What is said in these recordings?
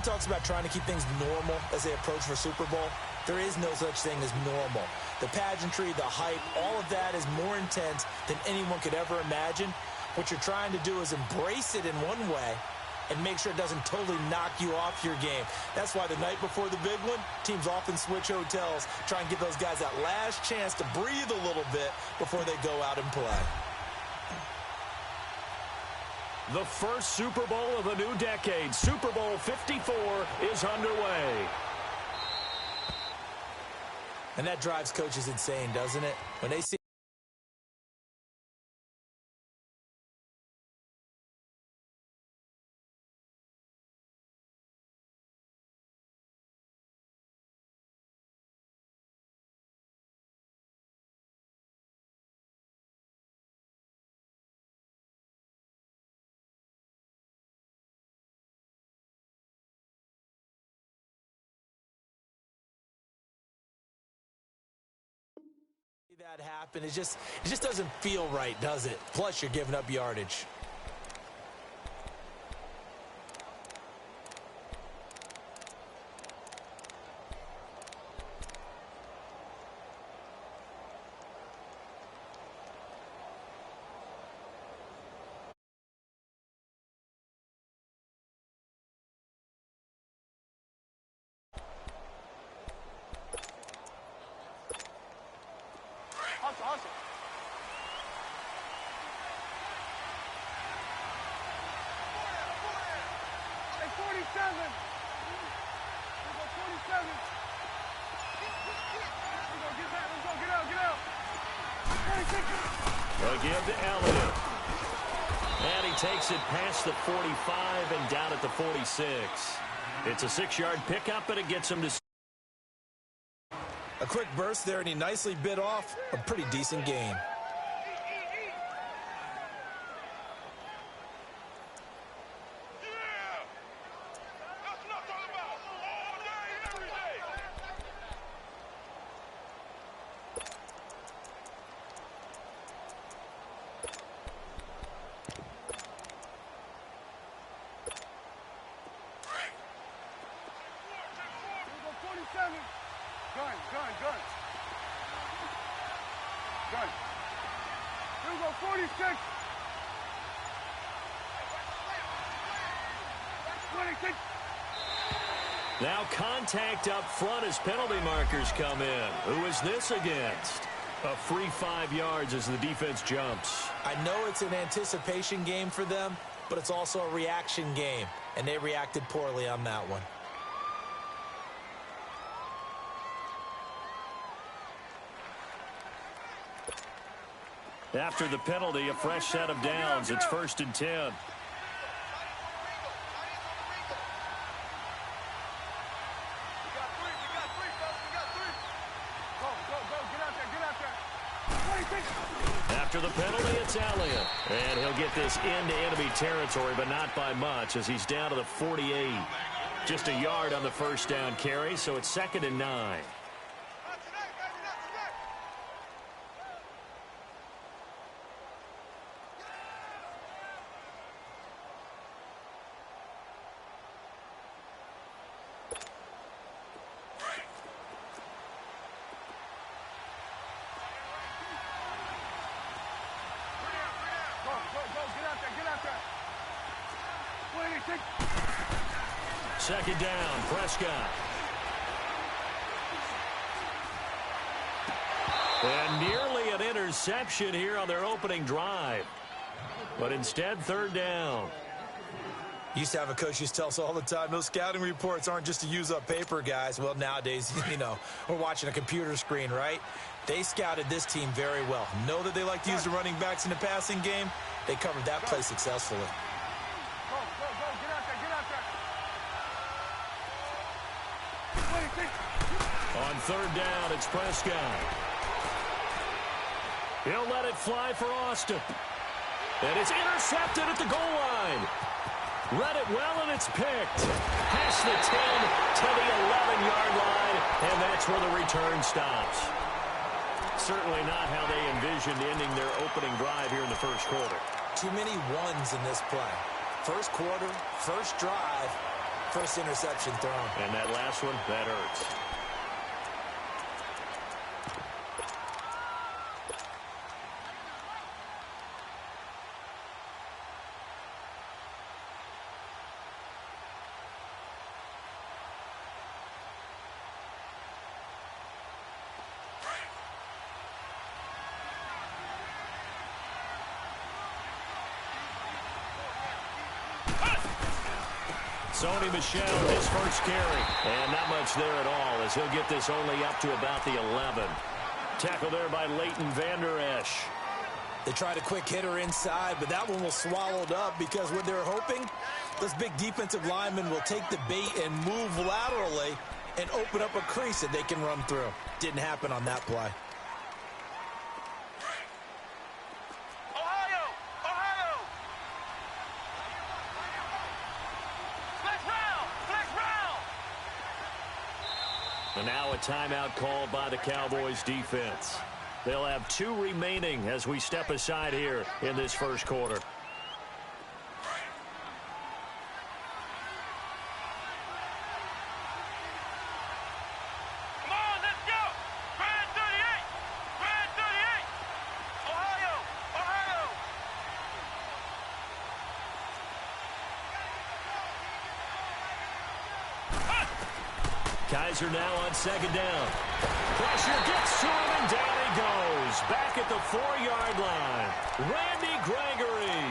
talks about trying to keep things normal as they approach for Super Bowl. There is no such thing as normal. The pageantry, the hype, all of that is more intense than anyone could ever imagine. What you're trying to do is embrace it in one way and make sure it doesn't totally knock you off your game. That's why the night before the big one, teams often switch hotels, try and give those guys that last chance to breathe a little bit before they go out and play. The first Super Bowl of a new decade, Super Bowl 54, is underway. And that drives coaches insane, doesn't it? When they see that happen, it just doesn't feel right, does it? Plus, you're giving up yardage. Awesome. Hey, 47. Let's go, 47. Let's go, get back. Let's go, get out. 46. They'll give to Elliott. And he takes it past the 45 and down at the 46. It's a 6-yard pickup, and it gets him to... A quick burst there, and he nicely bit off a pretty decent gain. Gun. Here we go, 46. 26. Now contact up front as penalty markers come in. Who is this against? A free 5 yards as the defense jumps. I know it's an anticipation game for them, but it's also a reaction game, and they reacted poorly on that one. After the penalty, a fresh set of downs. It's 1st and 10. We got 3. Go, get out there. 26. After the penalty, it's Elliott. And he'll get this into enemy territory, but not by much as he's down to the 48. Just a yard on the first down carry, so it's 2nd and 9. Second down, Prescott. And nearly an interception here on their opening drive. But instead, 3rd down. Used to have a coach used to tell us all the time, those scouting reports aren't just to use up paper, guys. Well, nowadays, we're watching a computer screen, right? They scouted this team very well. Know that they like to use the running backs in the passing game. They covered that play successfully. Go, get out there. On 3rd down, it's Prescott. He'll let it fly for Austin. And it's intercepted at the goal line. Read it well, and it's picked. Past the 10 to the 11-yard line, and that's where the return stops. Certainly not how they envisioned ending their opening drive here in the first quarter. Too many ones in this play. First quarter, first drive, first interception thrown. And that last one, that hurts. Sony Michel, his first carry. And not much there at all as he'll get this only up to about the 11. Tackle there by Leighton Vander Esch. They tried a quick hitter inside, but that one was swallowed up because what they're hoping, those big defensive linemen will take the bait and move laterally and open up a crease that they can run through. Didn't happen on that play. And now a timeout called by the Cowboys defense. They'll have 2 remaining as we step aside here in this first quarter. Come on, let's go! Grand 38! Grand 38! Ohio! Ohio! Kaiser now on second down. Pressure gets to him, and down he goes. Back at the 4-yard line. Randy Gregory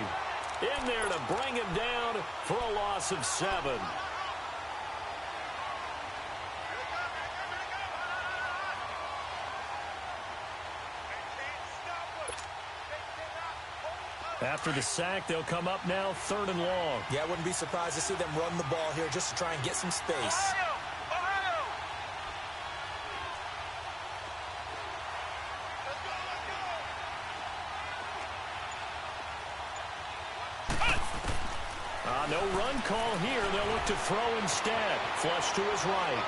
in there to bring him down for a loss of 7. After the sack, they'll come up now 3rd and long. Yeah, I wouldn't be surprised to see them run the ball here just to try and get some space. Ohio! Ohio! No run call here. They'll look to throw instead. Flush to his right.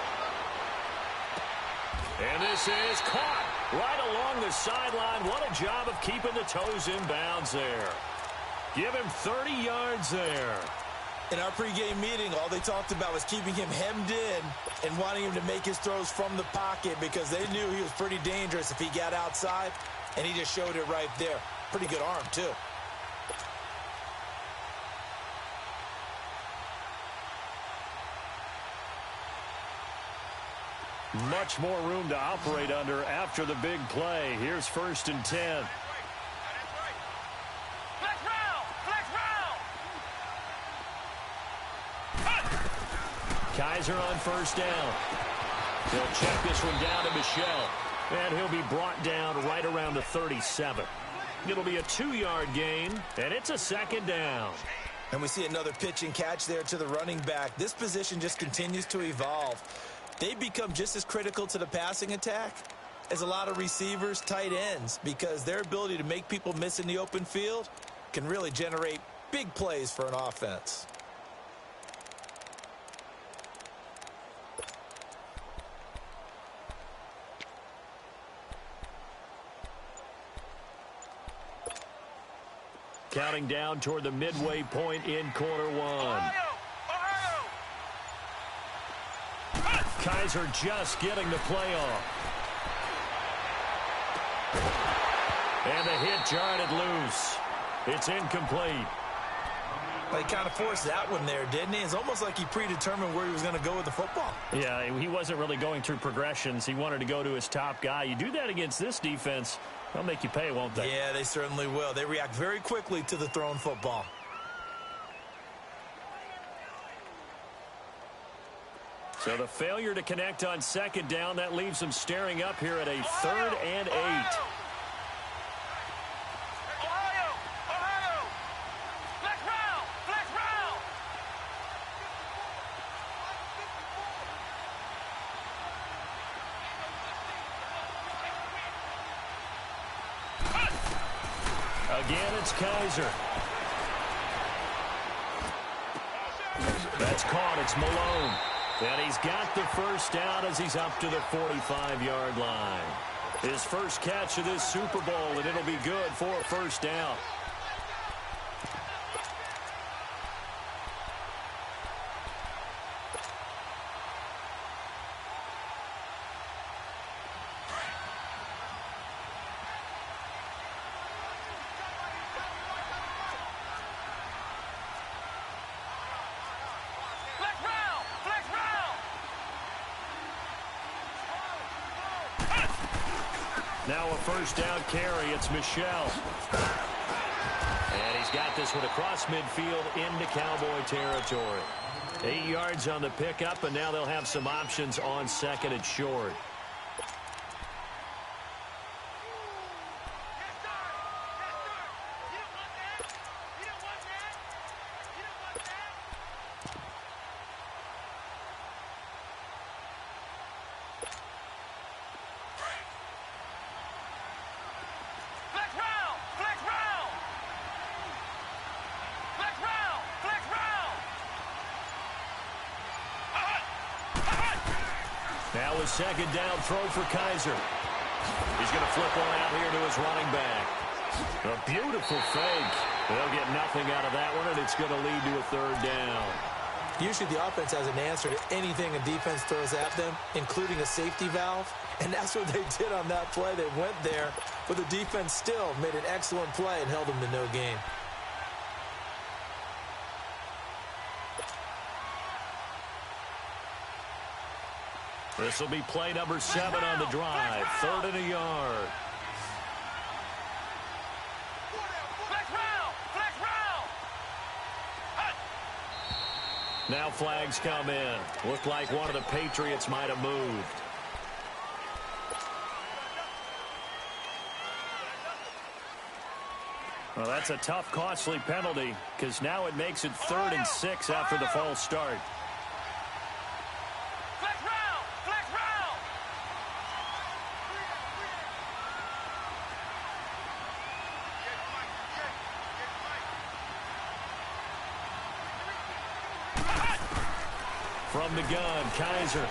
And this is caught right along the sideline. What a job of keeping the toes in bounds there. Give him 30 yards there. In our pregame meeting, all they talked about was keeping him hemmed in and wanting him to make his throws from the pocket because they knew he was pretty dangerous if he got outside, and he just showed it right there. Pretty good arm, too. Much more room to operate under after the big play. Here's 1st and 10. Flex round! Flex round! Kaiser on 1st down. He'll check this one down to Michel. And he'll be brought down right around the 37. It'll be a 2-yard gain, and it's a 2nd down. And we see another pitch and catch there to the running back. This position just continues to evolve. They become just as critical to the passing attack as a lot of receivers, tight ends, because their ability to make people miss in the open field can really generate big plays for an offense. Counting down toward the midway point in quarter 1. Ohio! Ohio! Kaiser just getting the play off. And the hit jarred it loose. It's incomplete. Well, he kind of forced that one there, didn't he? It's almost like he predetermined where he was going to go with the football. Yeah, he wasn't really going through progressions. He wanted to go to his top guy. You do that against this defense, they'll make you pay, won't they? Yeah, they certainly will. They react very quickly to the thrown football. So the failure to connect on 2nd down, that leaves them staring up here at a 3rd and 8. Ohio! Ohio! Flex round! Flex round! Again, it's Kaiser. That's caught. It's Malone. And he's got the 1st down as he's up to the 45-yard line. His first catch of this Super Bowl, and it'll be good for a 1st down. Now a first down carry. It's Michel. And he's got this one across midfield into Cowboy territory. 8 yards on the pickup, and now they'll have some options on second and short. Now a second down throw for Kaiser. He's going to flip one out here to his running back. A beautiful fake. They'll get nothing out of that one, and it's going to lead to a third down. Usually the offense has an answer to anything a defense throws at them, including a safety valve. And that's what they did on that play. They went there, but the defense still made an excellent play and held them to no gain. This will be play number 7 on the drive. 3rd and a yard. Now flags come in. Looked like one of the Patriots might have moved. Well, that's a tough, costly penalty because now it makes it 3rd and 6 after the false start. From the gun, Kaiser.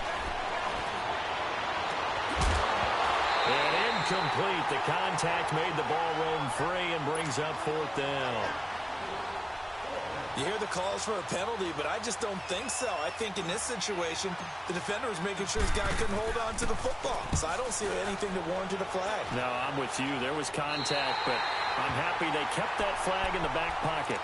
And incomplete. The contact made the ball roam free and brings up 4th down. You hear the calls for a penalty, but I just don't think so. I think in this situation, the defender was making sure his guy couldn't hold on to the football. So I don't see anything that warranted a flag. No, I'm with you. There was contact, but I'm happy they kept that flag in the back pocket.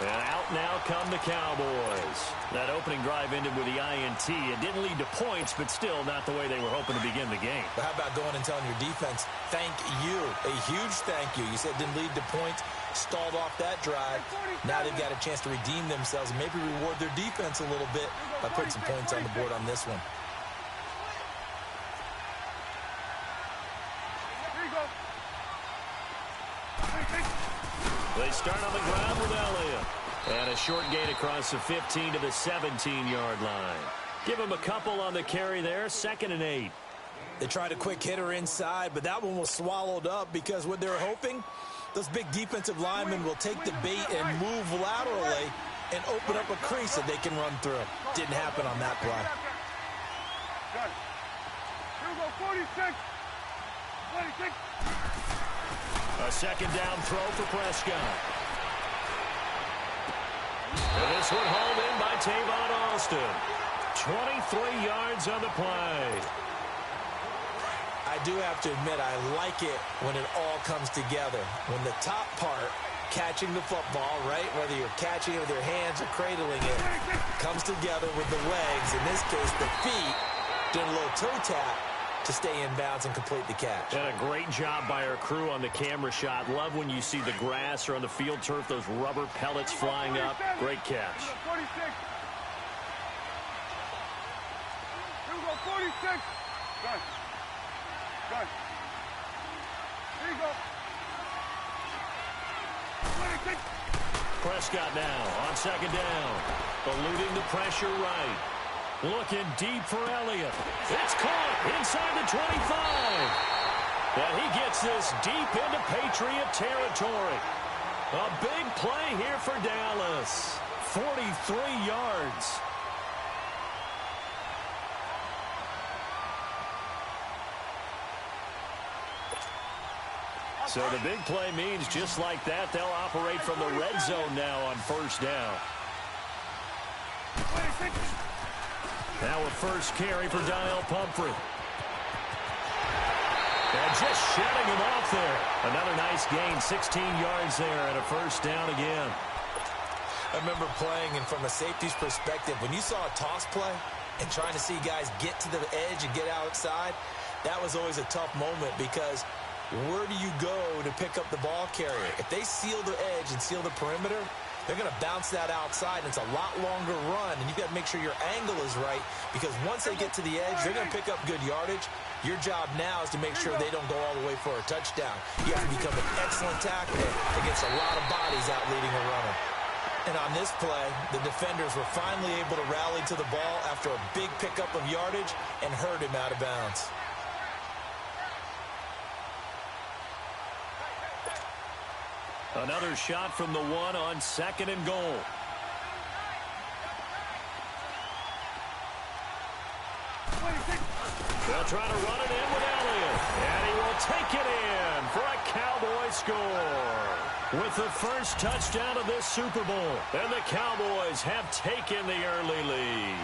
And out now come the Cowboys. That opening drive ended with the INT. It didn't lead to points, but still not the way they were hoping to begin the game. But how about going and telling your defense, thank you, a huge thank you. You said it didn't lead to points, stalled off that drive. Now they've got a chance to redeem themselves and maybe reward their defense a little bit by putting some points on the board on this one. They start on the ground with Elliott. And a short gain across the 15 to the 17-yard line. Give him a couple on the carry there. 2nd and 8. They tried a quick hitter inside, but that one was swallowed up because what they're hoping, those big defensive linemen will take the bait and move laterally and open up a crease that they can run through. Didn't happen on that play. Here we go, 46. 46. A second down throw for Prescott. And this one hauled in by Tavon Austin. 23 yards on the play. I do have to admit, I like it when it all comes together. When the top part, catching the football, right, whether you're catching it with your hands or cradling it, comes together with the legs. In this case, the feet, doing a little toe tap to stay in bounds and complete the catch. And a great job by our crew on the camera shot. Love when you see the grass or on the field turf, those rubber pellets flying up. Great catch. 46. Here we go, 46. Gun. Gun. Here you go. 26. Prescott now on second down. Eluding the pressure right. Looking deep for Elliott. It's caught inside the 25. And he gets this deep into Patriot territory. A big play here for Dallas. 43 yards. So the big play means just like that, they'll operate from the red zone now on first down. 26. Now a first carry for Daniel Pumphrey. And just shutting him off there. Another nice gain, 16 yards there and a first down again. I remember playing, and from a safety's perspective, when you saw a toss play and trying to see guys get to the edge and get outside, that was always a tough moment because where do you go to pick up the ball carrier? If they seal the edge and seal the perimeter, they're going to bounce that outside, and it's a lot longer run, and you've got to make sure your angle is right, because once they get to the edge, they're going to pick up good yardage. Your job now is to make sure they don't go all the way for a touchdown. You have to become an excellent tackler against a lot of bodies out leading a runner. And on this play, the defenders were finally able to rally to the ball after a big pickup of yardage and hurt him out of bounds. Another shot from the one on 2nd and goal. They'll try to run it in with Elliott. And he will take it in for a Cowboy score. With the first touchdown of this Super Bowl. And the Cowboys have taken the early lead.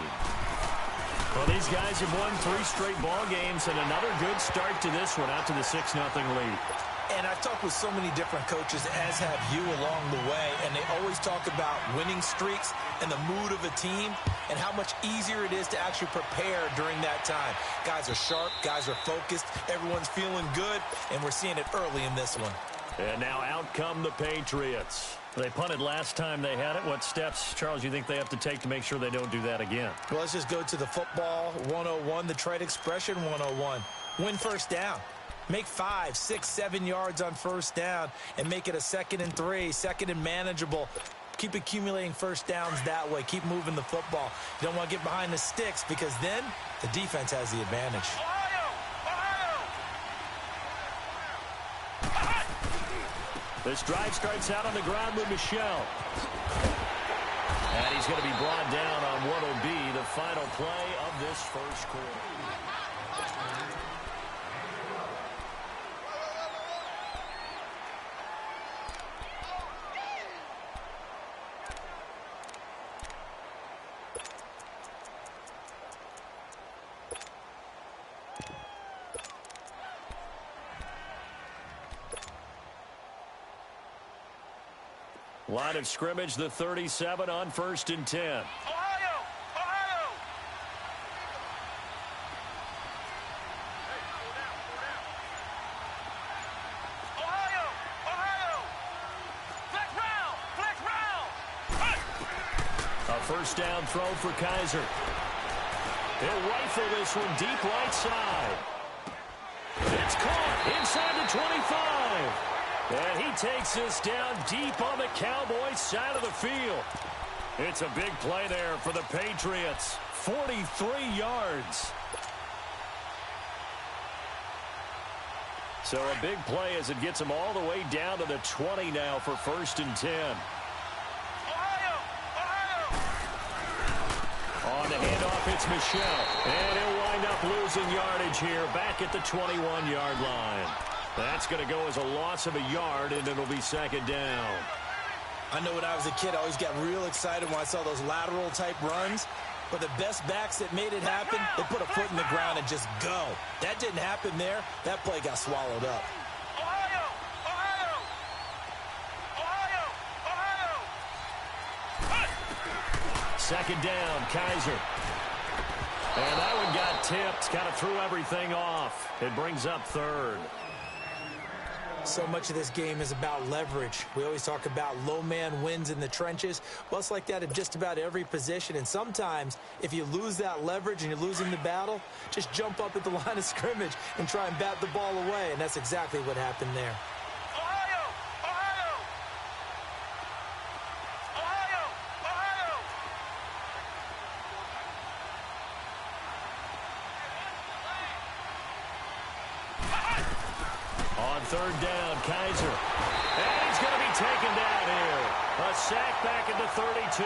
Well, these guys have won 3 straight ball games and another good start to this one out to the 6-0 lead. And I've talked with so many different coaches, as have you along the way, and they always talk about winning streaks and the mood of a team and how much easier it is to actually prepare during that time. Guys are sharp, guys are focused, everyone's feeling good, and we're seeing it early in this one. And now out come the Patriots. They punted last time they had it. What steps, Charles, you think they have to take to make sure they don't do that again? Well, let's just go to the football 101, the trade expression 101. Win first down. Make 5, 6, 7 yards on first down and make it a 2nd and 3, 2nd and manageable. Keep accumulating first downs that way. Keep moving the football. You don't want to get behind the sticks because then the defense has the advantage. This drive starts out on the ground with Michel. And he's going to be brought down on what will be the final play of this first quarter. Line of scrimmage, the 37 on 1st and 10. Ohio! Ohio! Ohio! Ohio! Flex round! A first down throw for Kaiser. He'll rifle this one deep right side. It's caught inside the 25. And he takes this down deep on the Cowboys side of the field. It's a big play there for the Patriots. 43 yards. So a big play as it gets them all the way down to the 20 now for 1st and 10. Ohio! Ohio! On the handoff, it's Michel. And he'll wind up losing yardage here back at the 21-yard line. That's going to go as a loss of a yard, and it'll be 2nd down. I know when I was a kid, I always got real excited when I saw those lateral-type runs. But the best backs that made it happen, they put a foot in the ground and just go. That didn't happen there. That play got swallowed up. Ohio! Ohio! Ohio! 2nd down, Kaiser. And that one got tipped. Kind of threw everything off. It brings up 3rd. So much of this game is about leverage. We always talk about low man wins in the trenches. Well, it's like that in just about every position. And sometimes, if you lose that leverage and you're losing the battle, just jump up at the line of scrimmage and try and bat the ball away. And that's exactly what happened there. Ohio! Ohio! Ohio! Ohio! On 3rd down, Kaiser. And he's going to be taken down here. A sack back at the 32.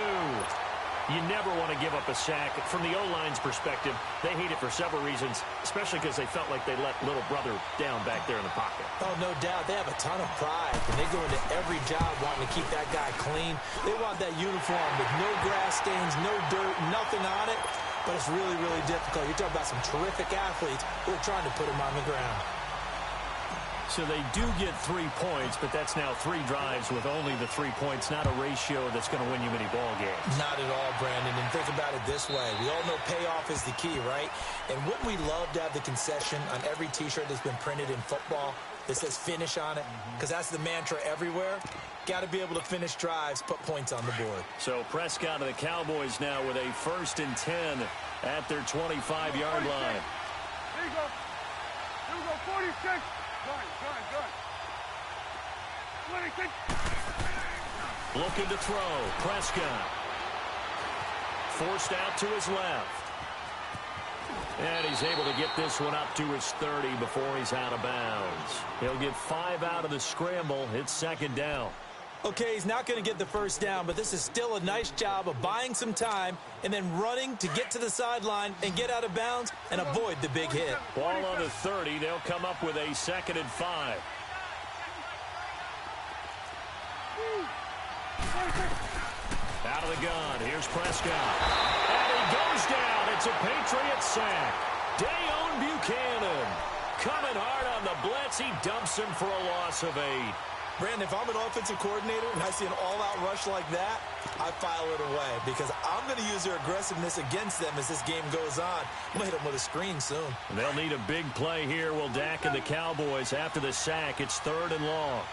You never want to give up a sack. From the O-line's perspective, they hate it for several reasons, especially because they felt like they let little brother down back there in the pocket. Oh, no doubt. They have a ton of pride, and they go into every job wanting to keep that guy clean. They want that uniform with no grass stains, no dirt, nothing on it. But it's really, really difficult. You're talking about some terrific athletes who are trying to put him on the ground. So they do get 3 points, but that's now 3 drives with only the 3 points, not a ratio that's going to win you many ball games. Not at all, Brandon. And think about it this way. We all know payoff is the key, right? And wouldn't we love to have the concession on every T-shirt that's been printed in football? that says finish on it, because that's the mantra everywhere. Got to be able to finish drives, put points on the board. So Prescott of the Cowboys now with a 1st and 10 at their 25-yard line. There you go. Here we go, 46. Gun. 26. Looking to throw. Prescott. Forced out to his left. And he's able to get this one up to his 30 before he's out of bounds. He'll get 5 out of the scramble. It's 2nd down. Okay, he's not going to get the first down, but this is still a nice job of buying some time and then running to get to the sideline and get out of bounds and avoid the big hit. Ball on the 30. They'll come up with a 2nd and 5. Out of the gun. Here's Prescott. And he goes down. It's a Patriot sack. Dayon Buchanan coming hard on the blitz. He dumps him for a loss of 8. Brandon, if I'm an offensive coordinator and I see an all-out rush like that, I file it away because I'm going to use their aggressiveness against them as this game goes on. I'm going to hit them with a screen soon. They'll need a big play here. Will Dak and the Cowboys after the sack. It's 3rd and long.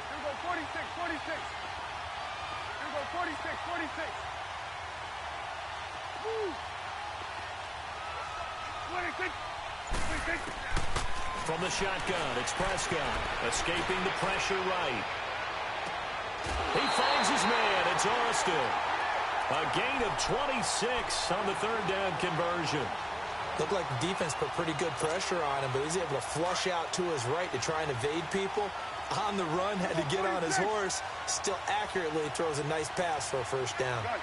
Here we go, 46. Here we go, 46. Woo! 26. From the shotgun, it's Prescott, escaping the pressure right. He finds his man. It's Austin. A gain of 26 on the 3rd down conversion. Looked like the defense put pretty good pressure on him, but he's able to flush out to his right to try and evade people. On the run, had to get on his horse. Still accurately throws a nice pass for a 1st down. Here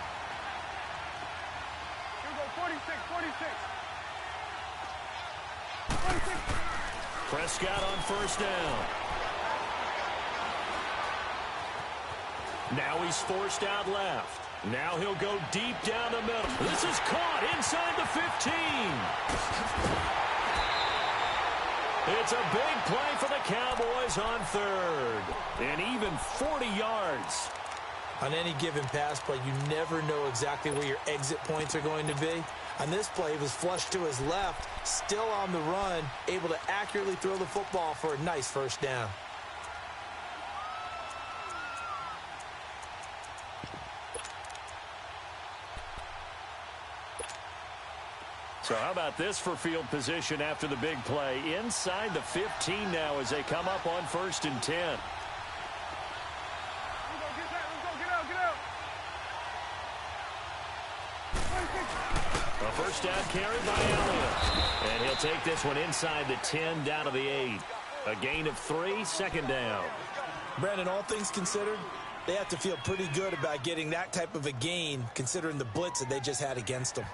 we go, 46. Prescott on 1st down. Now he's forced out left. Now he'll go deep down the middle. This is caught inside the 15. It's a big play for the Cowboys on 3rd. And even 40 yards. On any given pass play, you never know exactly where your exit points are going to be. On this play, he was flushed to his left, still on the run, able to accurately throw the football for a nice 1st down. So how about this for field position after the big play? Inside the 15 now as they come up on 1st and 10. Let's go, get out. A 1st down carry by Elliott. And he'll take this one inside the 10 down to the 8. A gain of 3, 2nd down. Brandon, all things considered, they have to feel pretty good about getting that type of a gain considering the blitz that they just had against them.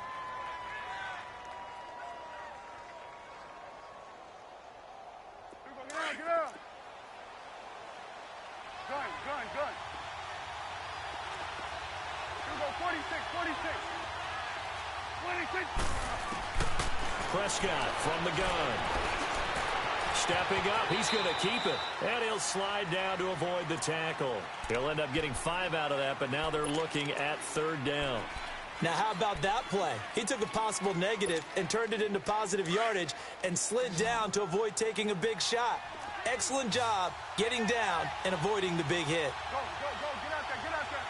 Get out. Gun. Here we go, 46. Prescott from the gun. Stepping up, he's going to keep it. And he'll slide down to avoid the tackle. He'll end up getting 5 out of that, but now they're looking at 3rd down. Now, how about that play? He took a possible negative and turned it into positive yardage and slid down to avoid taking a big shot. Excellent job getting down and avoiding the big hit. Go, get out there.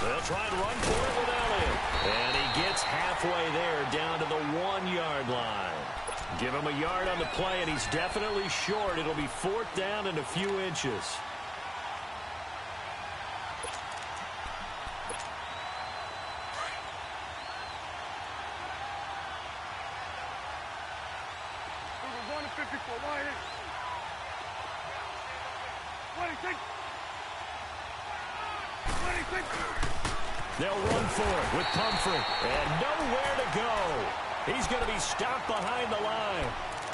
They'll try and run for it with Elliott. And he gets halfway there down to the 1-yard line. Give him a yard on the play, and he's definitely short. It'll be 4th down and a few inches. We're going to 54. Wide in. 26. They'll run for it with Pumphrey. And nowhere to go. He's going to be stopped behind the line.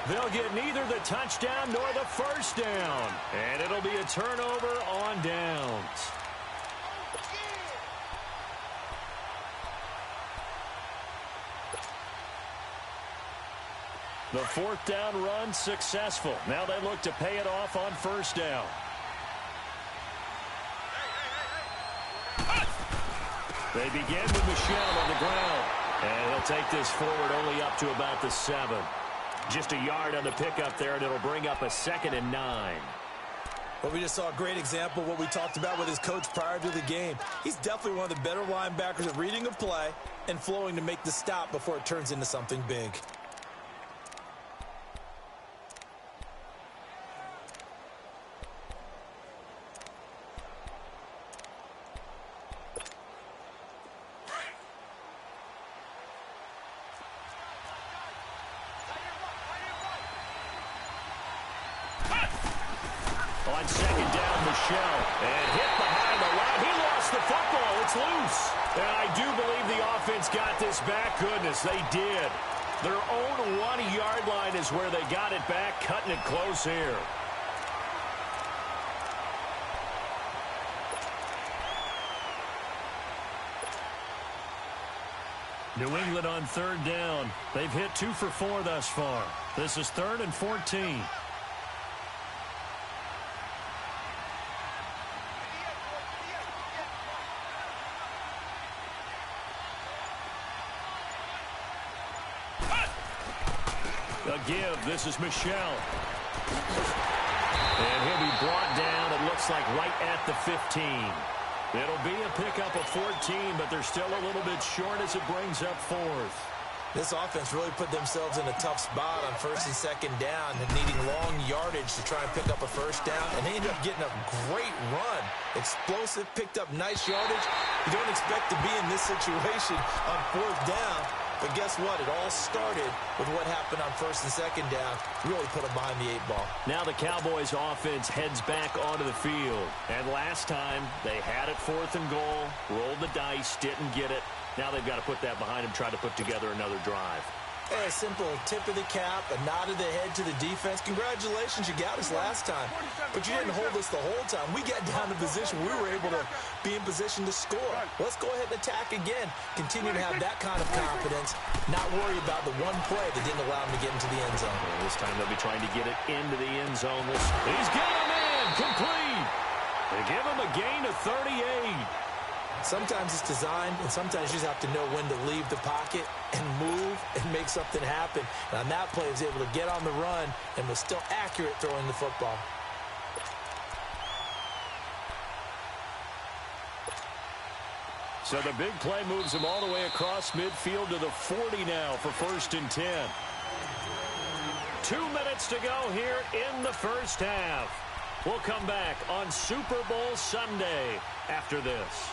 They'll get neither the touchdown nor the 1st down. And it'll be a turnover on downs. The 4th down run successful. Now they look to pay it off on 1st down. They begin with Michel on the ground. And he'll take this forward only up to about the 7. Just a yard on the pickup there, and it'll bring up a 2nd and 9. Well, we just saw a great example of what we talked about with his coach prior to the game. He's definitely one of the better linebackers at reading a play and flowing to make the stop before it turns into something big. On 2nd down, Michel. And hit behind the line. He lost the football. It's loose. And I do believe the offense got this back. Goodness, they did. Their own 1-yard line is where they got it back, cutting it close here. New England on 3rd down. They've hit 2 for 4 thus far. This is 3rd and 14. A give. This is Michel. And he'll be brought down, it looks like, right at the 15. It'll be a pickup of 14, but they're still a little bit short as it brings up 4th. This offense really put themselves in a tough spot on 1st and 2nd down and needing long yardage to try and pick up a 1st down. And they ended up getting a great run. Explosive, picked up nice yardage. You don't expect to be in this situation on 4th down. But guess what? It all started with what happened on 1st and 2nd down. Really put them behind the 8 ball. Now the Cowboys offense heads back onto the field. And last time they had it 4th and goal, rolled the dice, didn't get it. Now they've got to put that behind them, try to put together another drive. A simple tip of the cap, a nod of the head to the defense. Congratulations, you got us last time. But you didn't hold us the whole time. We got down to position. We were able to be in position to score. Let's go ahead and attack again. Continue to have that kind of confidence. Not worry about the one play that didn't allow them to get into the end zone. Well, this time they'll be trying to get it into the end zone. He's got a man complete. They give him a gain of 38. Sometimes it's designed, and sometimes you just have to know when to leave the pocket and move and make something happen. And on that play, he was able to get on the run and was still accurate throwing the football. So the big play moves him all the way across midfield to the 40 now for 1st and 10. 2 minutes to go here in the first half. We'll come back on Super Bowl Sunday after this.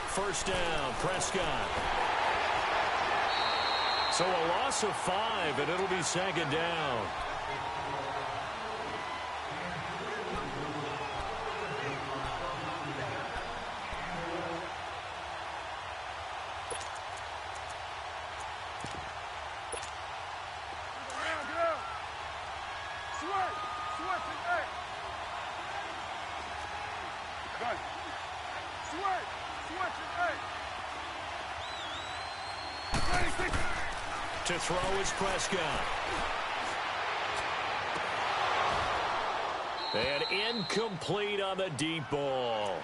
First down, Prescott. So a loss of 5, and it'll be 2nd down. To throw is Prescott. And incomplete on the deep ball.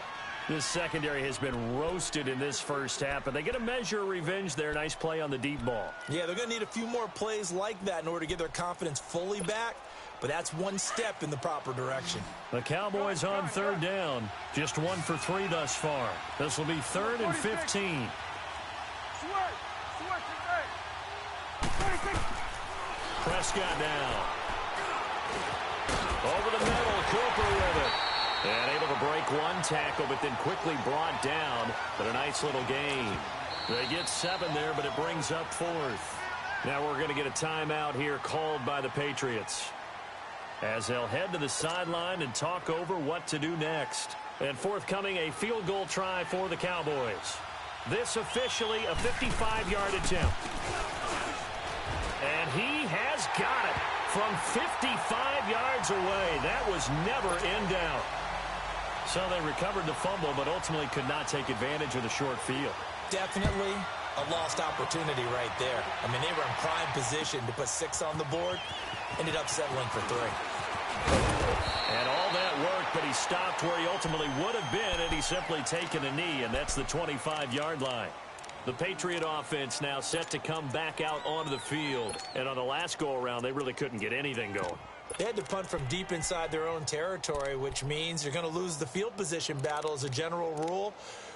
This secondary has been roasted in this first half, but they get a measure of revenge there. Nice play on the deep ball. Yeah, they're going to need a few more plays like that in order to get their confidence fully back, but that's one step in the proper direction. The Cowboys on 3rd down. Just 1 for 3 thus far. This will be 3rd and 15. Prescott now. Over the middle, Cooper with it. And able to break one tackle, but then quickly brought down. But a nice little gain. They get 7 there, but it brings up 4th. Now we're going to get a timeout here called by the Patriots, as they'll head to the sideline and talk over what to do next. And forthcoming, a field goal try for the Cowboys. This officially a 55-yard attempt. And he has got it from 55 yards away. That was never in doubt. So they recovered the fumble, but ultimately could not take advantage of the short field. Definitely a lost opportunity right there. I mean, they were in prime position to put 6 on the board. Ended up settling for 3. And all that worked, but he stopped where he ultimately would have been had he simply taken a knee, and that's the 25-yard line. The Patriot offense now set to come back out onto the field. And on the last go-around, they really couldn't get anything going. They had to punt from deep inside their own territory, which means you're going to lose the field position battle as a general rule.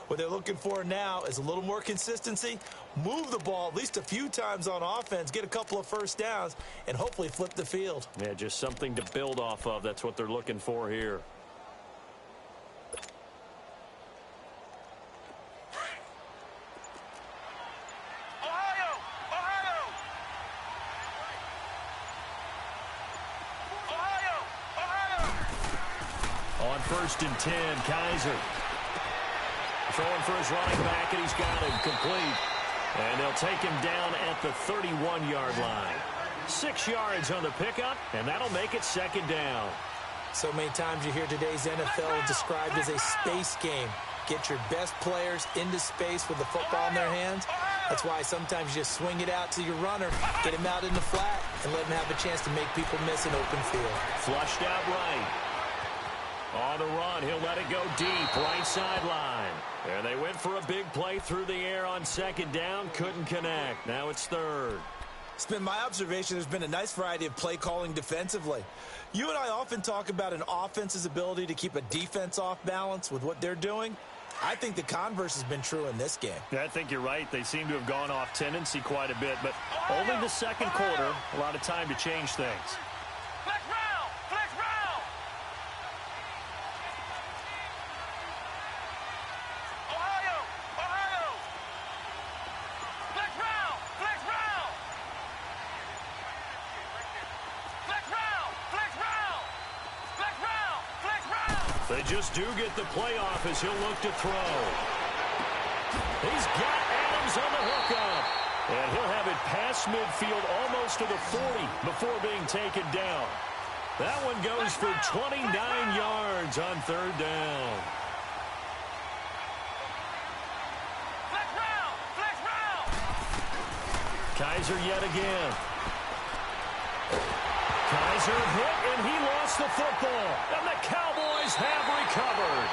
What they're looking for now is a little more consistency, move the ball at least a few times on offense, get a couple of first downs, and hopefully flip the field. Yeah, just something to build off of. That's what they're looking for here. On 1st and 10, Kizer throwing for his running back, and he's got him complete. And they'll take him down at the 31-yard line. 6 yards on the pickup, and that'll make it 2nd down. So many times you hear today's NFL described as a space game. Get your best players into space with the football in their hands. That's why sometimes you just swing it out to your runner, get him out in the flat, and let him have a chance to make people miss an open field. Flushed out right. On the run, he'll let it go deep, right sideline. And they went for a big play through the air on 2nd down, couldn't connect. Now it's 3rd. It's been my observation there's been a nice variety of play calling defensively. You and I often talk about an offense's ability to keep a defense off balance with what they're doing. I think the converse has been true in this game. Yeah, I think you're right. They seem to have gone off tendency quite a bit, but only the 2nd quarter, a lot of time to change things. Flex round! Flex round! Ohio! Ohio! Flex round! Flex round! Flex round! Flex round! Flex round! Flex round! They just do get the playoff as he'll look to throw. He's got Adams on the hookup. And he'll have it past midfield almost to the 40 before being taken down. That one goes for 29 yards on 3rd down. Flex round! Flex round! Kizer yet again. Kizer hit, and he lost the football. And the Cowboys have recovered.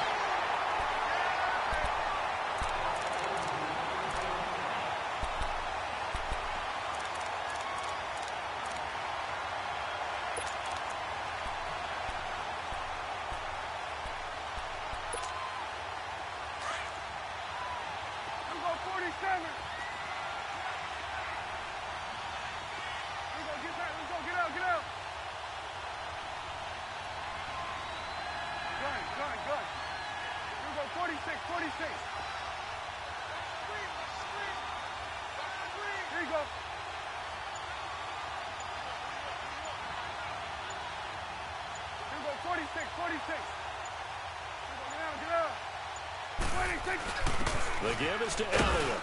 The give is to Elliott.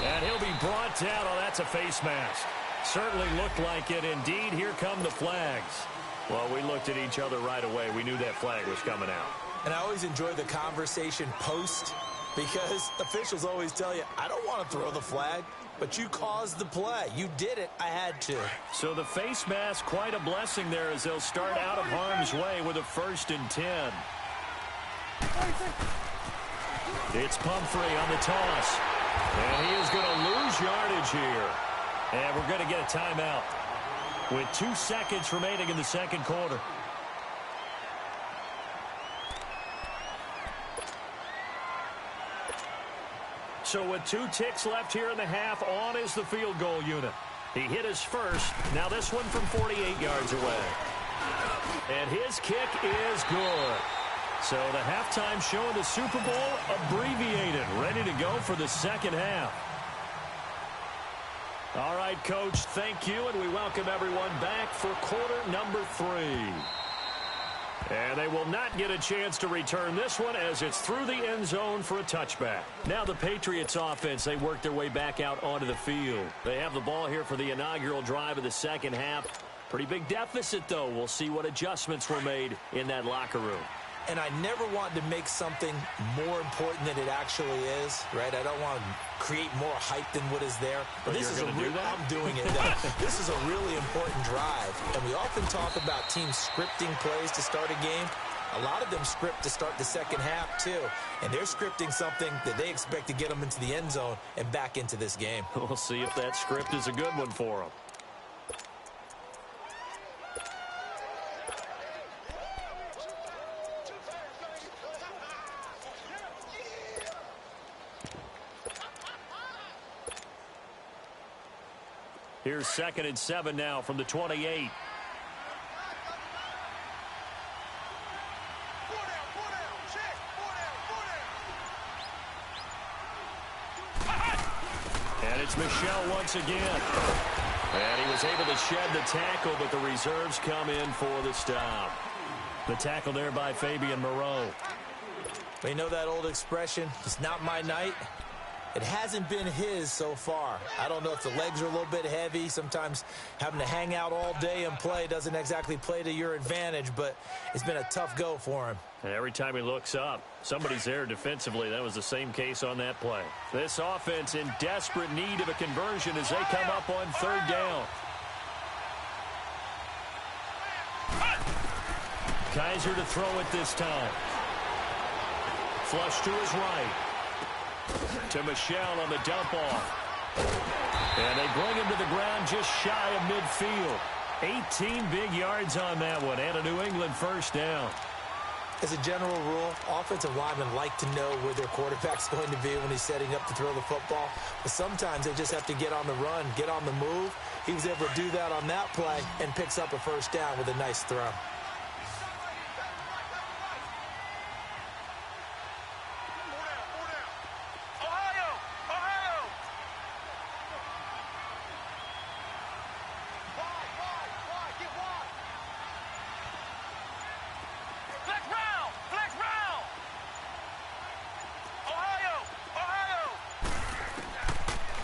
And he'll be brought down. Oh, that's a face mask. Certainly looked like it. Indeed, here come the flags. Well, we looked at each other right away. We knew that flag was coming out. And I always enjoy the conversation post because officials always tell you, I don't want to throw the flag, but you caused the play. You did it. I had to. So the face mask, quite a blessing there as they'll start out of harm's way with a 1st and 10. It's Pumphrey on the toss. And he is going to lose yardage here. And we're going to get a timeout with 2 seconds remaining in the 2nd quarter. So with 2 ticks left here in the half, on is the field goal unit. He hit his first. Now this one from 48 yards away. And his kick is good. So the halftime show of the Super Bowl abbreviated, ready to go for the 2nd half. All right, Coach, thank you, and we welcome everyone back for quarter number 3. And they will not get a chance to return this one as it's through the end zone for a touchback. Now the Patriots offense, they work their way back out onto the field. They have the ball here for the inaugural drive of the 2nd half. Pretty big deficit, though. We'll see what adjustments were made in that locker room. and I never want to make something more important than it actually is, right? I don't want to create more hype than what is there. But this is I'm doing it. This is a really important drive, and we often talk about teams scripting plays to start a game. A lot of them script to start the second half, too. And they're scripting something that they expect to get them into the end zone and back into this game. We'll see if that script is a good one for them. Here's 2nd and 7 now from the 28. And it's Michel once again. And he was able to shed the tackle, but the reserves come in for the stop. The tackle there by Fabian Moreau. You know that old expression, it's not my night? It hasn't been his so far. I don't know if the legs are a little bit heavy. Sometimes having to hang out all day and play doesn't exactly play to your advantage, but it's been a tough go for him. And every time he looks up, somebody's there defensively. That was the same case on that play. This offense in desperate need of a conversion as they come up on 3rd down. Kizer to throw it this time. Flush to his right. To Michel on the dump off. And they bring him to the ground just shy of midfield. 18 big yards on that one and a New England first down. As a general rule, offensive linemen like to know where their quarterback's going to be when he's setting up to throw the football. But sometimes they just have to get on the run, get on the move. He was able to do that on that play and picks up a first down with a nice throw.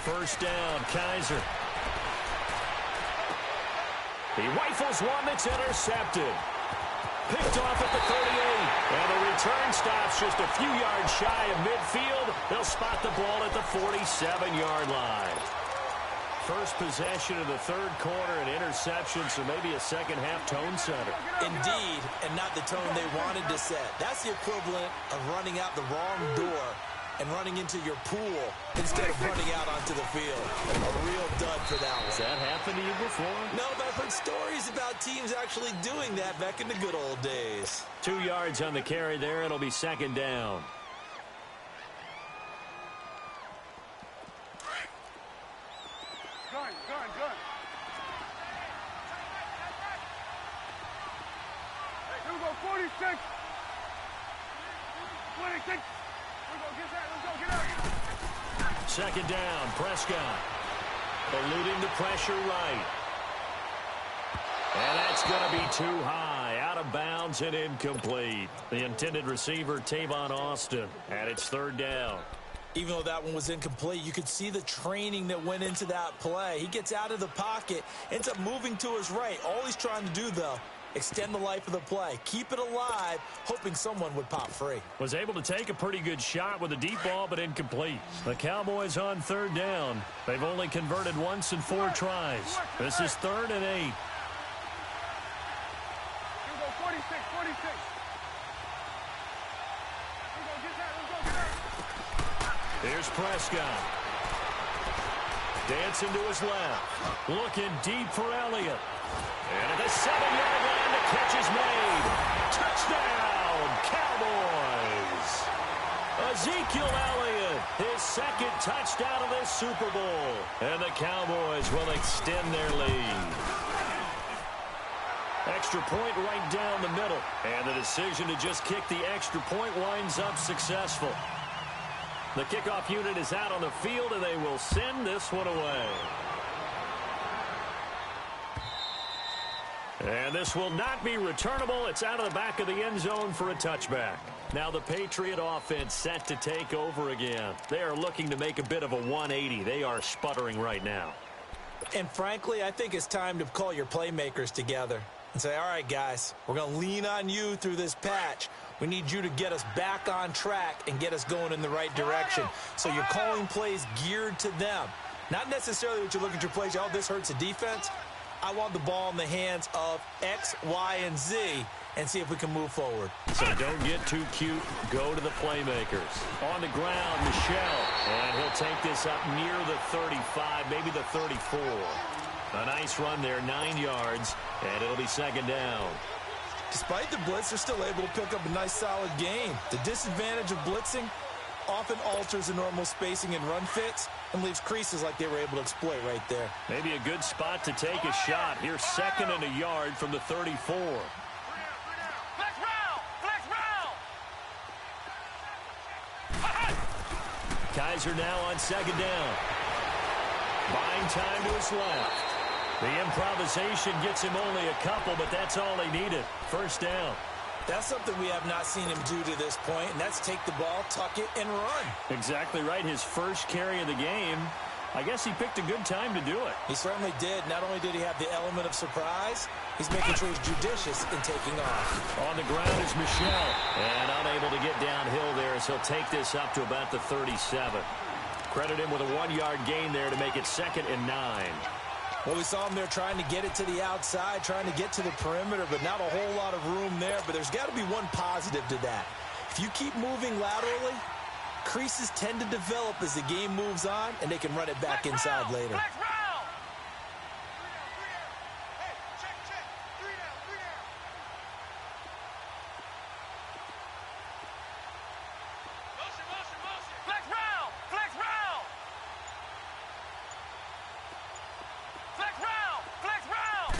First down, Kizer. He rifles one that's intercepted. Picked off at the 38. And the return stops just a few yards shy of midfield. They'll spot the ball at the 47-yard line. First possession of the 3rd quarter, an interception, so maybe a second-half tone setter. Indeed, and not the tone they wanted to set. That's the equivalent of running out the wrong door and running into your pool instead of running out onto the field. A real dud for that one. Has that happened to you before? No, but I've heard stories about teams actually doing that back in the good old days. 2 yards on the carry there. It'll be 2nd down. Gun. Hey, here we go, 46. 26. Second down, Prescott. Eluding the pressure right. And that's going to be too high. Out of bounds and incomplete. The intended receiver, Tavon Austin. And it's 3rd down. Even though that one was incomplete, you could see the training that went into that play. He gets out of the pocket, ends up moving to his right. All he's trying to do, though, extend the life of the play. Keep it alive, hoping someone would pop free. Was able to take a pretty good shot with a deep ball, but incomplete. The Cowboys on 3rd down. They've only converted once in 4 tries. This is 3rd and 8. Here we go, 46. Here's Prescott. Dancing to his left. Looking deep for Elliott. And at the 7-yard line, the catch is made. Touchdown, Cowboys. Ezekiel Elliott, his 2nd touchdown of this Super Bowl. And the Cowboys will extend their lead. Extra point right down the middle. And the decision to just kick the extra point winds up successful. The kickoff unit is out on the field, and they will send this one away. And this will not be returnable. It's out of the back of the end zone for a touchback. Now the Patriot offense set to take over again. They are looking to make a bit of a 180. They are sputtering right now. And frankly, I think it's time to call your playmakers together. and say, all right, guys, we're going to lean on you through this patch. We need you to get us back on track and get us going in the right direction. So you're calling plays geared to them. Not necessarily what you look at your plays, oh, this hurts the defense. I want the ball in the hands of X, Y, and Z and see if we can move forward. So don't get too cute. Go to the playmakers. On the ground, Michel. And he'll take this up near the 35, maybe the 34. A nice run there, 9 yards, and it'll be second down. Despite the blitz, they're still able to pick up a nice, solid gain. The disadvantage of blitzing often alters the normal spacing and run fits and leaves creases like they were able to exploit right there. Maybe a good spot to take a shot. Here's second and a yard from the 34. Flex round! Flex round! Kaiser now on second down. Buying time to his left. The improvisation gets him only a couple, but that's all he needed. First down. That's something we have not seen him do to this point, and that's take the ball, tuck it, and run. Exactly right. His first carry of the game. I guess he picked a good time to do it. He certainly did. Not only did he have the element of surprise, he's making sure he's judicious in taking off. On the ground is Michel, and unable to get downhill there as he'll take this up to about the 37. Credit him with a 1-yard gain there to make it second and 9. Well, we saw him there trying to get it to the outside, trying to get to the perimeter, but not a whole lot of room there. But there's got to be one positive to that. If you keep moving laterally, creases tend to develop as the game moves on, and they can run it back inside later. Flex round! Motion, motion, motion! Flex round! Flex round! Flex round! Flex round!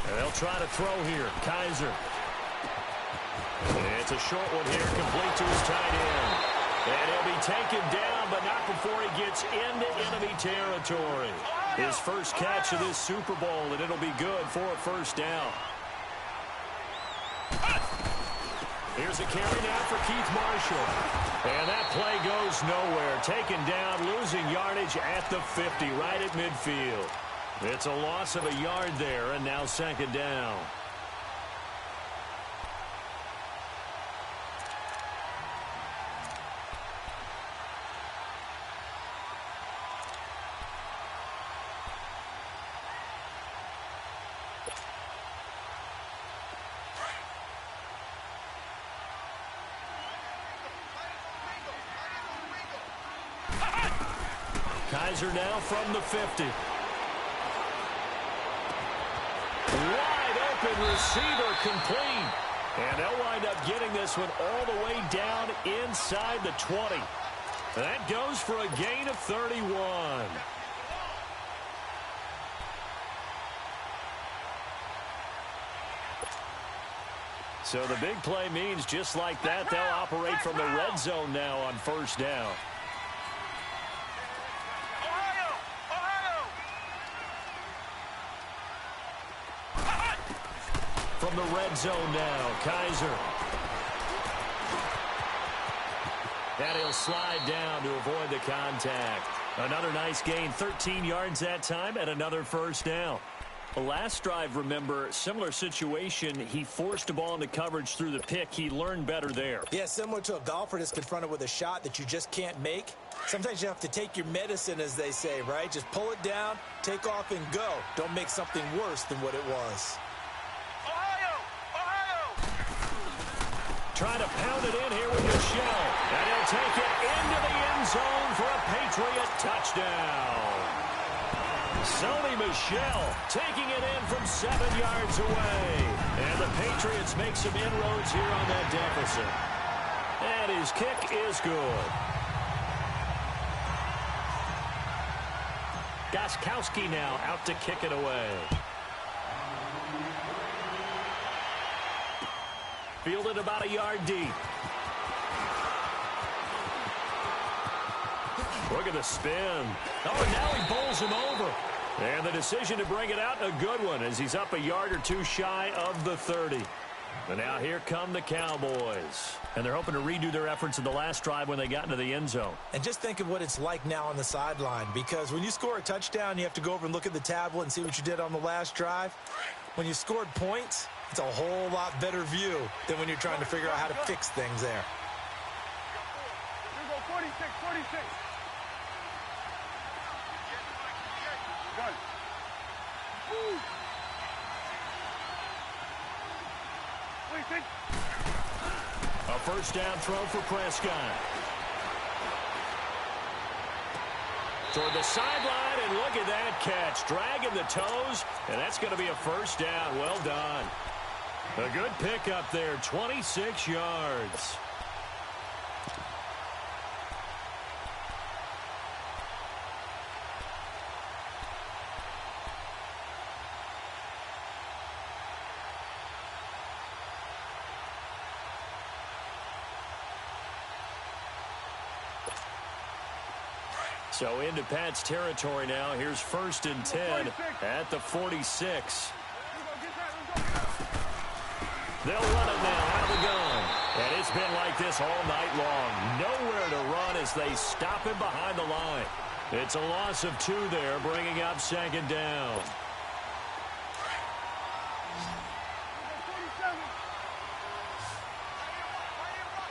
And they'll try to throw here. Kaiser. It's a short one here, complete to his tight end. And he'll be taken down, but not before he gets into enemy territory. His first catch of this Super Bowl, and it'll be good for a first down. Here's a carry now for Keith Marshall. And that play goes nowhere. Taken down, losing yardage at the 50, right at midfield. It's a loss of a yard there, and now second down. Kaiser now from the 50. Wide open receiver complete. And they'll wind up getting this one all the way down inside the 20. That goes for a gain of 31. So the big play means just like that, they'll operate from the red zone now on first down. From the red zone now, Kaiser. And he'll slide down to avoid the contact. Another nice gain, 13 yards that time, and another first down. The last drive, remember, similar situation. He forced the ball into coverage through the pick. He learned better there. Yeah, similar to a golfer that's confronted with a shot that you just can't make. Sometimes you have to take your medicine, as they say, right? Just pull it down, take off, and go. Don't make something worse than what it was. Trying to pound it in here with Michel. And he'll take it into the end zone for a Patriot touchdown. Sony Michel taking it in from 7 yards away. And the Patriots make some inroads here on that deficit. And his kick is good. Gostkowski now out to kick it away. Fielded about a yard deep. Look at the spin. Oh, and now he bowls him over. And the decision to bring it out, a good one, as he's up a yard or two shy of the 30. And now here come the Cowboys. And they're hoping to redo their efforts in the last drive when they got into the end zone. And just think of what it's like now on the sideline, because when you score a touchdown, you have to go over and look at the tablet and see what you did on the last drive. When you scored points, it's a whole lot better view than when you're trying to figure out how to fix things there. Here we go, 46, 46. Good. Woo. 46. A first down throw for Prescott. Toward the sideline, and look at that catch. Dragging the toes, and that's going to be a first down. Well done. A good pickup there, 26 yards. So into Pat's territory now. Here's 1st and 10 at the 46. They'll run it now out of the gun. And it's been like this all night long. Nowhere to run as they stop him behind the line. It's a loss of 2 there, bringing up 2nd down.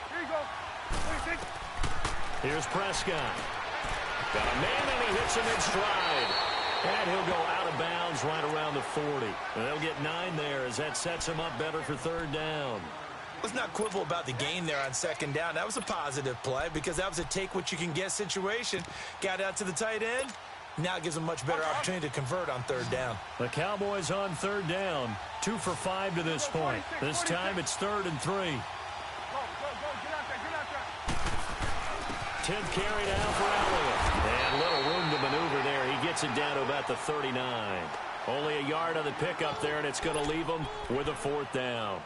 Here you go. 26. Here's Prescott. Got a man, and he hits him in stride. And he'll go out of bounds right around the 40. And they'll get 9 there as that sets him up better for 3rd down. Let's not quibble about the gain there on 2nd down. That was a positive play because that was a take-what-you-can-get situation. Got out to the tight end. Now it gives them a much better opportunity to convert on 3rd down. The Cowboys on 3rd down. 2 for 5 to this point. This time it's 3rd and 3. Go, get out there, get out there. 10th carry now for Elliott. And little room to maneuver there. He gets it down to about the 39. Only a yard on the pickup there, and it's going to leave him with a 4th down.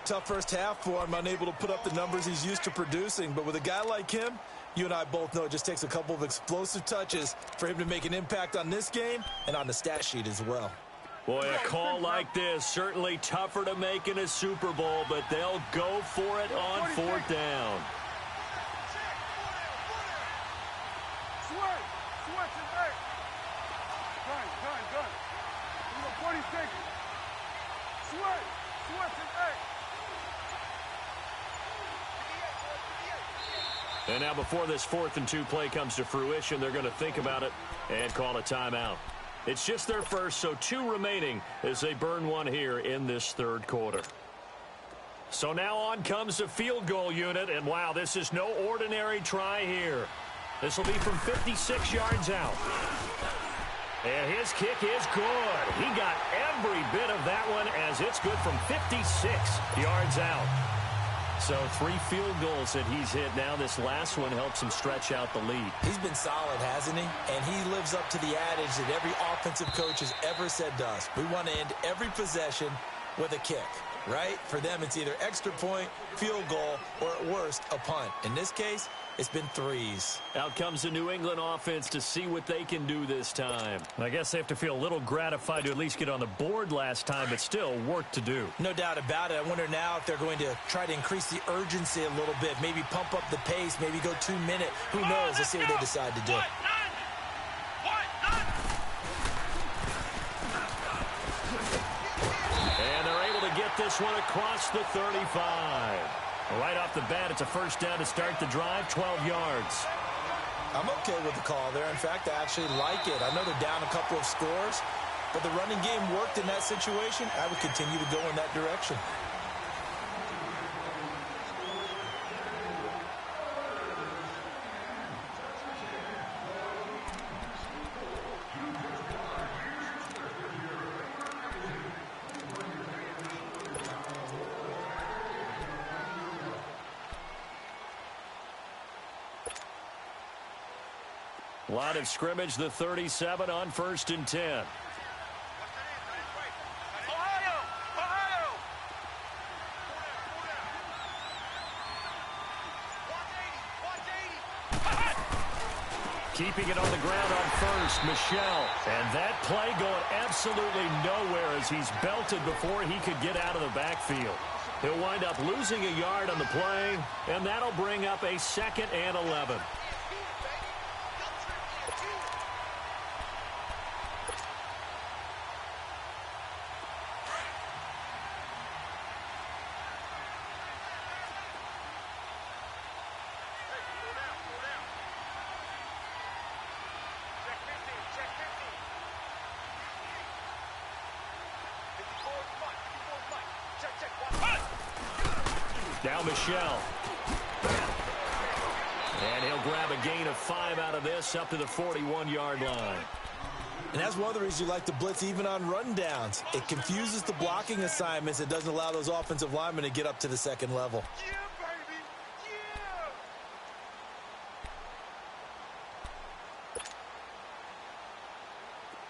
Tough first half for him, unable to put up the numbers he's used to producing. But with a guy like him, you and I both know it just takes a couple of explosive touches for him to make an impact on this game and on the stat sheet as well. Boy, a call like this, certainly tougher to make in a Super Bowl, but they'll go for it on 4th down. Switch it back. Done. You go 46. Switch it back. And now before this 4th and 2 play comes to fruition, they're going to think about it and call a timeout. It's just their first, so 2 remaining as they burn 1 here in this 3rd quarter. So now on comes the field goal unit, and wow, this is no ordinary try here. This will be from 56 yards out. And his kick is good. He got every bit of that one as it's good from 56 yards out. So 3 field goals that he's hit now. This last one helps him stretch out the lead. He's been solid, hasn't he? And he lives up to the adage that every offensive coach has ever said to us. We want to end every possession with a kick, right? For them, it's either extra point, field goal, or at worst, a punt. In this case, it's been 3s. Out comes the New England offense to see what they can do this time. I guess they have to feel a little gratified to at least get on the board last time, but still work to do. No doubt about it. I wonder now if they're going to try to increase the urgency a little bit, maybe pump up the pace, maybe go 2-minute. Who knows? Let's see what they decide to do. And they're able to get this one across the 35. Right off the bat, it's a first down to start the drive, 12 yards. I'm okay with the call there. In fact, I actually like it. I know they're down a couple of scores, but the running game worked in that situation. I would continue to go in that direction. Line of scrimmage, the 37 on 1st and 10. Ohio! Keeping it on the ground on 1st, Michel. And that play going absolutely nowhere as he's belted before he could get out of the backfield. He'll wind up losing a yard on the play, and that'll bring up a 2nd and 11. Now Michelle. And he'll grab a gain of 5 out of this up to the 41-yard line. And that's one of the reasons you like to blitz even on rundowns. It confuses the blocking assignments. It doesn't allow those offensive linemen to get up to the second level. Yeah, baby.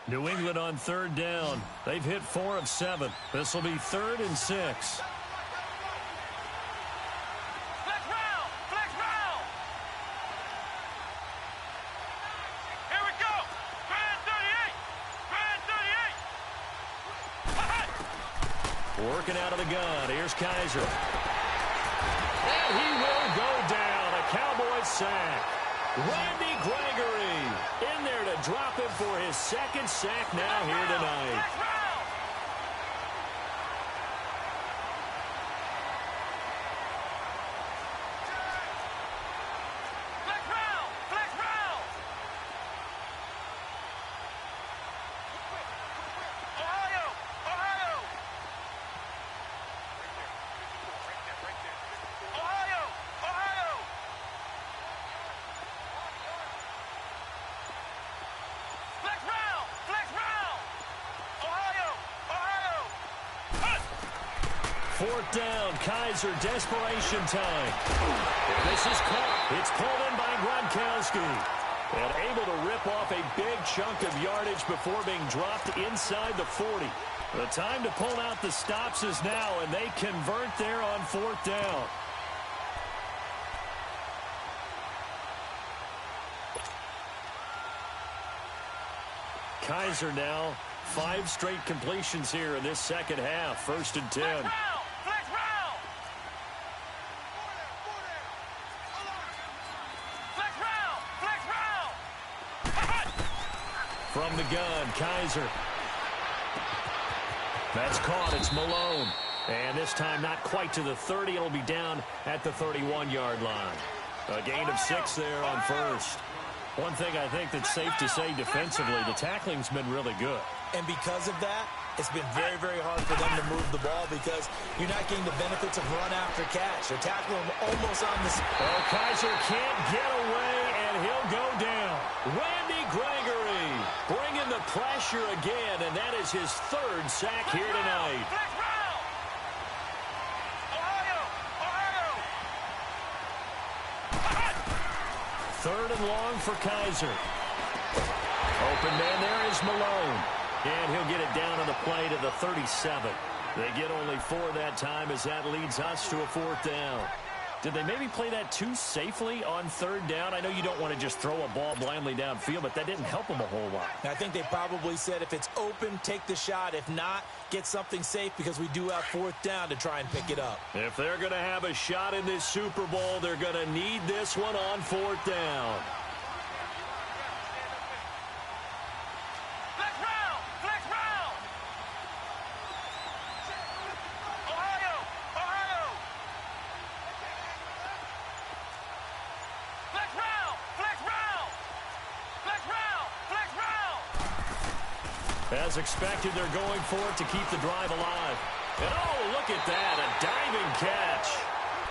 Yeah. New England on 3rd down. They've hit 4 of 7. This will be 3rd and 6. Working out of the gun. Here's Kaiser. And he will go down. A Cowboys sack. Randy Gregory in there to drop him for his 2nd sack now here tonight. Fourth down, Kaiser, desperation time. This is caught. It's pulled in by Gronkowski. And able to rip off a big chunk of yardage before being dropped inside the 40. The time to pull out the stops is now, and they convert there on 4th down. Kaiser now, 5 straight completions here in this second half. 1st and 10. From the gun, Kaiser. That's caught. It's Malone. And this time not quite to the 30. It'll be down at the 31-yard line. A gain of 6 there on 1st. One thing I think that's safe to say defensively, the tackling's been really good. And because of that, it's been very, very hard for them to move the ball because you're not getting the benefits of run after catch. They're tackling him almost on the... Oh, Kaiser can't get away, and he'll go down. Randy Gregory bringing the pressure again, and that is his 3rd sack here tonight. Third and long for Kaiser. Open man there is Malone. And he'll get it down on the play to the 37. They get only 4 that time as that leads us to a 4th down. Did they maybe play that too safely on 3rd down? I know you don't want to just throw a ball blindly downfield, but that didn't help them a whole lot. I think they probably said if it's open, take the shot. If not, get something safe because we do have 4th down to try and pick it up. If they're going to have a shot in this Super Bowl, they're going to need this one on 4th down. As expected, they're going for it to keep the drive alive. And oh, look at that, a diving catch.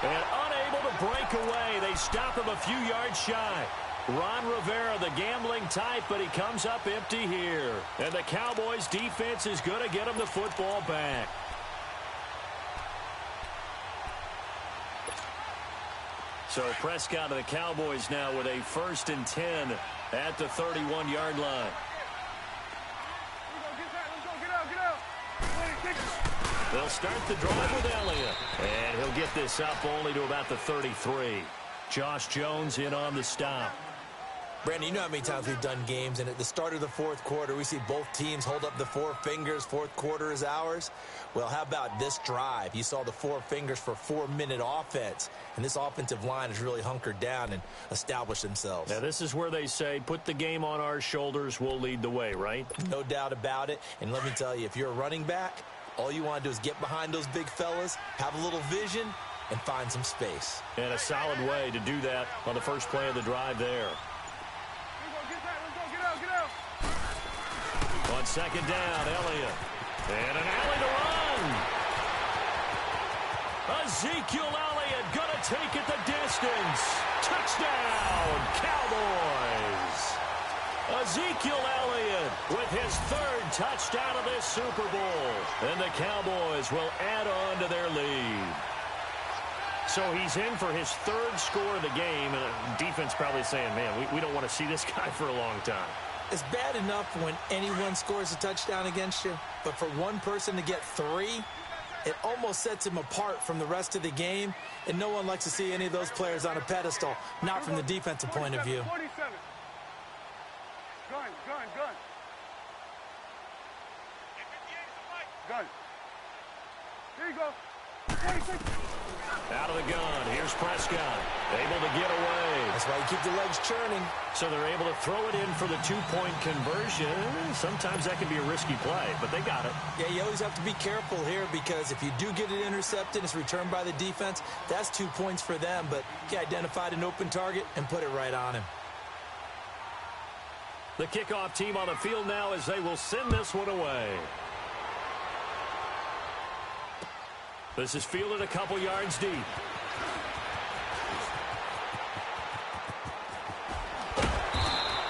And unable to break away, they stop him a few yards shy. Ron Rivera, the gambling type, but he comes up empty here. And the Cowboys defense is going to get him the football back. So Prescott of the Cowboys now with a 1st and 10 at the 31-yard line. They'll start the drive with Elliott. And he'll get this up only to about the 33. Josh Jones in on the stop. Brandon, you know how many times we've done games, and at the start of the fourth quarter, we see both teams hold up the four fingers, fourth quarter is ours. Well, how about this drive? You saw the four fingers for 4-minute offense, and this offensive line has really hunkered down and established themselves. Now, this is where they say, put the game on our shoulders, we'll lead the way, right? No doubt about it, and let me tell you, if you're a running back, all you want to do is get behind those big fellas, have a little vision, and find some space. And a solid way to do that on the first play of the drive there. On second down, Elliott. And an alley to run. Ezekiel Elliott going to take it the distance. Touchdown, Cowboys. Ezekiel Elliott with his third touchdown of this Super Bowl. And the Cowboys will add on to their lead. So he's in for his third score of the game. And the defense probably saying, man, we don't want to see this guy for a long time. It's bad enough when anyone scores a touchdown against you, but for one person to get 3, it almost sets him apart from the rest of the game, and no one likes to see any of those players on a pedestal, not from the defensive point of view. 47. Gun. Gun. Here you go. 26. Out of the gun. Here's Prescott. Able to get away. That's why you keep the legs churning. So they're able to throw it in for the 2-point conversion. Sometimes that can be a risky play, but they got it. Yeah, you always have to be careful here because if you do get it intercepted, it's returned by the defense, that's 2 points for them, but he identified an open target and put it right on him. The kickoff team on the field now as they will send this one away. This is fielded a couple yards deep.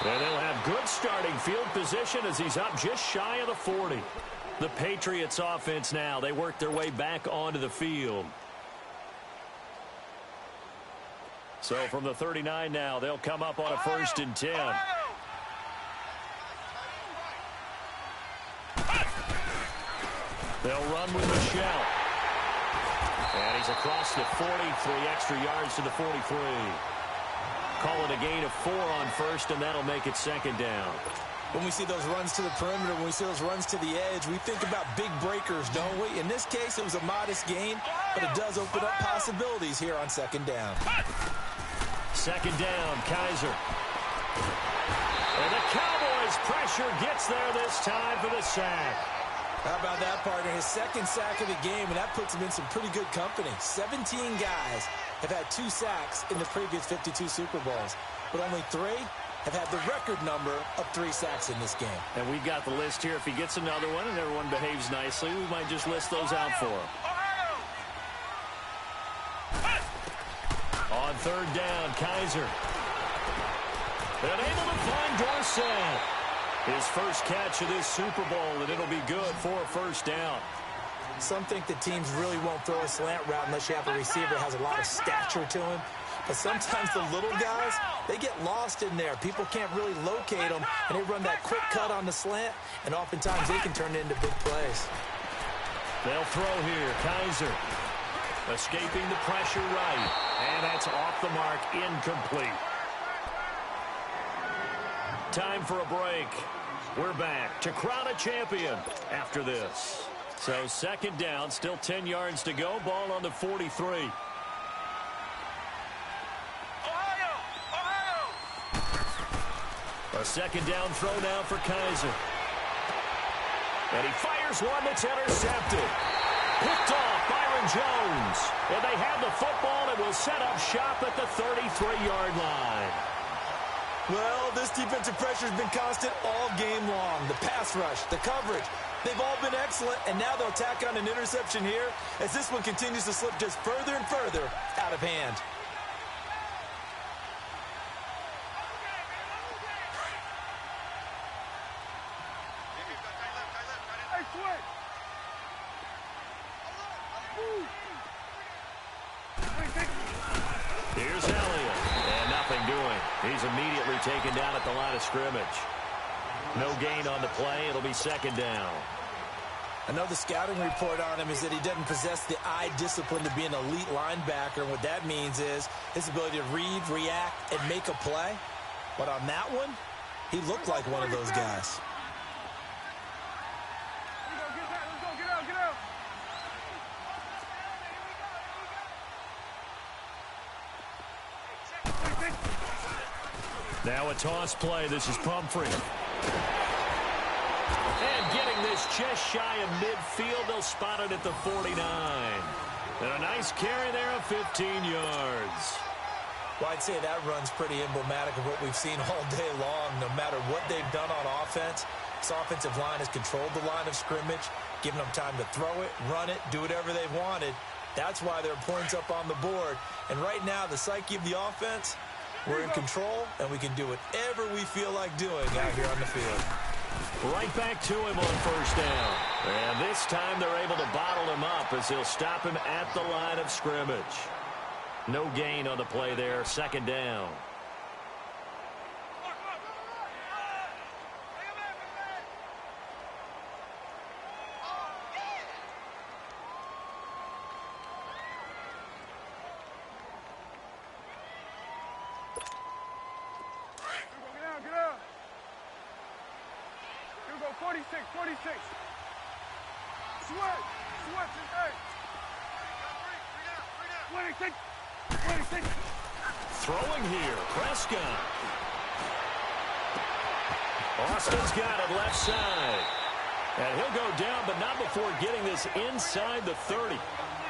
And they'll have good starting field position as he's up just shy of the 40. The Patriots offense now, they work their way back onto the field. So from the 39 now, they'll come up on a 1st and 10. They'll run with Michelle. And he's across the 40, 3 extra yards to the 43. Call it a gain of 4 on 1st, and that'll make it 2nd down. When we see those runs to the perimeter, when we see those runs to the edge, we think about big breakers, don't we? In this case, it was a modest gain, but it does open up possibilities here on 2nd down. 2nd down, Kaiser. And the Cowboys' pressure gets there this time for the sack. How about that, partner? His 2nd sack of the game, and that puts him in some pretty good company. 17 guys have had 2 sacks in the previous 52 Super Bowls, but only 3 have had the record number of 3 sacks in this game. And we've got the list here. If he gets another one and everyone behaves nicely, we might just list those out for him. On 3rd down, Kaiser. And able to find Dorsett. His first catch of this Super Bowl, and it'll be good for a 1st down. Some think the teams really won't throw a slant route unless you have a receiver that has a lot of stature to him. But sometimes the little guys, they get lost in there. People can't really locate them, and they run that quick cut on the slant, and oftentimes they can turn it into big plays. They'll throw here. Kaiser escaping the pressure right, and that's off the mark, incomplete. Time for a break. We're back to crown a champion after this. So 2nd down, still 10 yards to go. Ball on the 43. A 2nd down throw now for Kaiser. And he fires one that's intercepted. Picked off Byron Jones. And they have the football and will set up shop at the 33-yard line. Well, this defensive pressure has been constant all game long. The pass rush, the coverage, they've all been excellent, and now they'll tack on an interception here as this one continues to slip just further and further out of hand. Here's Elliott. And nothing doing. He's immediately taken down at the line of scrimmage. No gain on the play. It'll be 2nd down. I know the scouting report on him is that he doesn't possess the eye discipline to be an elite linebacker. And what that means is his ability to read, react, and make a play. But on that one, he looked like one of those guys. Now a toss play. This is Pumphrey. And getting this just shy of midfield. They'll spot it at the 49. And a nice carry there of 15 yards. Well, I'd say that run's pretty emblematic of what we've seen all day long. No matter what they've done on offense, this offensive line has controlled the line of scrimmage, given them time to throw it, run it, do whatever they've wanted. That's why there are points up on the board. And right now, the psyche of the offense, we're in control, and we can do whatever we feel like doing out here on the field. Right back to him on first down. And this time they're able to bottle him up as they'll stop him at the line of scrimmage. No gain on the play there. Second down. Get up. Here we go, 46. Sweat, hey. 26. Throwing here, Prescott. Austin's got it left side. And he'll go down, but not before getting this inside the 30.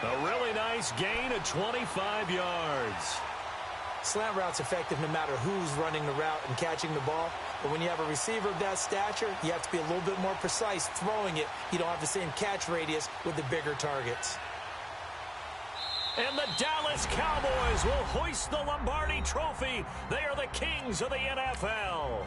A really nice gain of 25 yards. Slant route's effective no matter who's running the route and catching the ball. But when you have a receiver of that stature, you have to be a little bit more precise throwing it. You don't have the same catch radius with the bigger targets. And the Dallas Cowboys will hoist the Lombardi Trophy. They are the kings of the NFL.